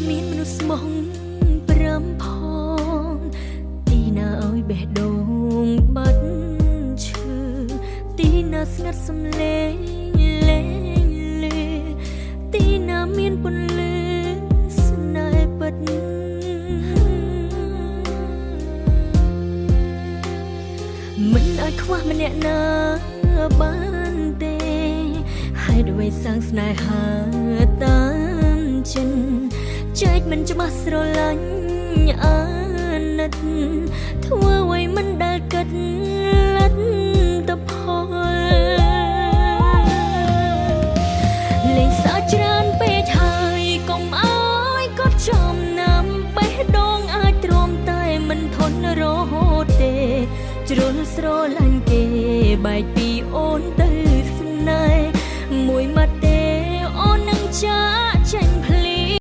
មានមនុស្សស្មងប្រាំផងទីណាឲ្យបេះដូងបាត់ឈឺទីណាស្ងាត់សំឡេងលេងលេទីណាមានពន្លឺស្នេហ៍ពិតមិនអាចខ្វះម្នាក់ណាបានទេហេតុអ្វីសាងស្នេហាតាមចិនចែកមិនច្បាស់ស្រឡាញ់អាណិតធ្វើអ្វីមិនដែលគិតលទ្ធផលលេងសើចច្រើនពេកហើយកុំអើយក៏ចំណាំបេះដូងអាចទ្រាំតែមិនធន់រហូតទេជ្រុលស្រឡាញ់គេបែកពីអូនទៅ